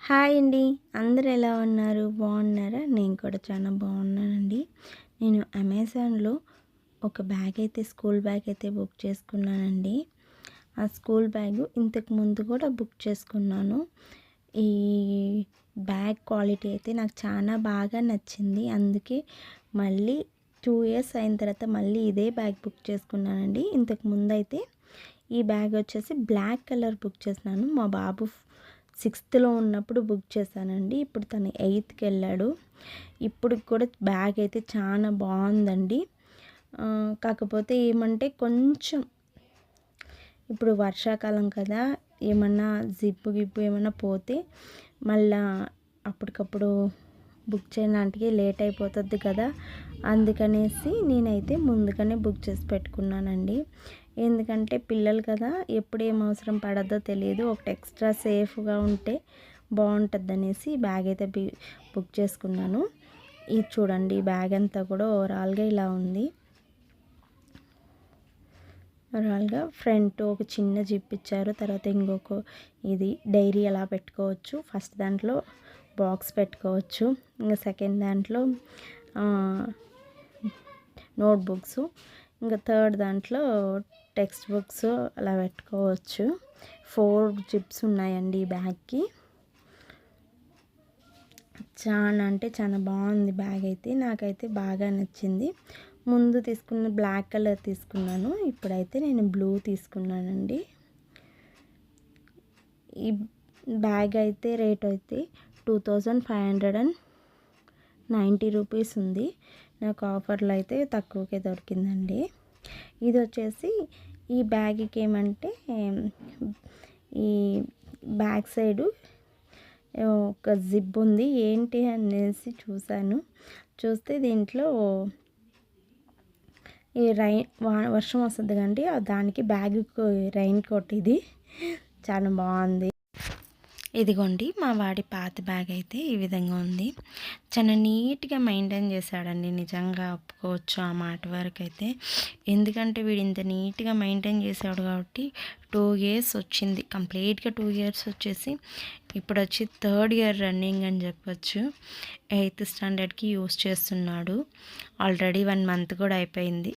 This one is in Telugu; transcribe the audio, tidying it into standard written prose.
హాయ్ అండి. అందరూ ఎలా ఉన్నారు? బాగున్నారా? నేను కూడా చాలా బాగున్నానండి. నేను అమెజాన్‌లో ఒక బ్యాగ్ అయితే స్కూల్ బ్యాగ్ అయితే బుక్ చేసుకున్నానండి. ఆ స్కూల్ బ్యాగు ఇంతకు ముందు కూడా బుక్ చేసుకున్నాను. ఈ బ్యాగ్ క్వాలిటీ అయితే నాకు చాలా బాగా నచ్చింది. అందుకే మళ్ళీ 2 ఇయర్స్ అయిన తర్వాత మళ్ళీ ఇదే బ్యాగ్ బుక్ చేసుకున్నానండి. ఇంతకు ముందైతే ఈ బ్యాగ్ వచ్చేసి బ్లాక్ కలర్ బుక్ చేసినాను. మా బాబు 6థ్‌లో ఉన్నప్పుడు బుక్ చేశానండి. ఇప్పుడు తను 8థ్‌కి వెళ్ళాడు. ఇప్పుడు కూడా బ్యాగ్ అయితే చాలా బాగుందండి. కాకపోతే ఏమంటే కొంచెం ఇప్పుడు వర్షాకాలం కదా, ఏమన్నా జిప్పు ఏమన్నా పోతే మళ్ళా అప్పటికప్పుడు బుక్ చేయడానికి లేట్ అయిపోతుంది కదా, అందుకనేసి నేనైతే ముందుగానే బుక్ చేసి పెట్టుకున్నానండి. ఎందుకంటే పిల్లలు కదా, ఎప్పుడు ఏం అవసరం పడద్దో తెలియదు, ఒకటి ఎక్స్ట్రా సేఫ్గా ఉంటే బాగుంటుంది అనేసి బ్యాగ్ అయితే బుక్ చేసుకున్నాను. ఇది చూడండి, బ్యాగ్ అంతా కూడా ఓవరాల్గా ఇలా ఉంది. ఓవరాల్గా ఫ్రంట్ ఒక చిన్న జిప్ ఇచ్చారు. తర్వాత ఇంకొక ఇది డైరీ అలా పెట్టుకోవచ్చు. ఫస్ట్ దాంట్లో బాక్స్ పెట్టుకోవచ్చు. ఇంకా సెకండ్ దాంట్లో నోట్బుక్స్, ఇంకా థర్డ్ దాంట్లో టెక్స్ట్ బుక్స్ అలా పెట్టుకోవచ్చు. 4 జిప్స్ ఉన్నాయండి ఈ బ్యాగ్కి. చాలా అంటే చాలా బాగుంది బ్యాగ్ అయితే. నాకైతే బాగా నచ్చింది. ముందు తీసుకున్న బ్లాక్ కలర్ తీసుకున్నాను, ఇప్పుడైతే నేను బ్లూ తీసుకున్నానండి. ఈ బ్యాగ్ అయితే రేట్ అయితే 2590 రూపీస్ ఉంది. నాకు ఆఫర్లో అయితే తక్కువకే దొరికిందండి. ఇది వచ్చేసి ఈ బ్యాగ్కి ఏమంటే ఈ బ్యాక్ సైడు ఒక జిప్ ఉంది. ఏంటి అనేసి చూస్తే దీంట్లో ఈ వర్షం వస్తుంది కండి, దానికి బ్యాగ్కి రైన్ కోట్. ఇది చాలా బాగుంది. ఇదిగోండి, మా వాడి పాత బ్యాగ్ అయితే ఈ విధంగా ఉంది. చాలా నీట్గా మెయింటైన్ చేశాడండి, నిజంగా ఒప్పుకోవచ్చు ఆ మాట వరకు అయితే. ఎందుకంటే వీడు ఇంత నీట్గా మెయింటైన్ చేశాడు కాబట్టి 2 ఇయర్స్ వచ్చింది, కంప్లీట్గా 2 ఇయర్స్ వచ్చేసి ఇప్పుడు వచ్చి 3rd ఇయర్ రన్నింగ్ అని చెప్పచ్చు. 8th స్టాండర్డ్కి యూస్ చేస్తున్నాడు. ఆల్రెడీ 1 మంత్ కూడా అయిపోయింది.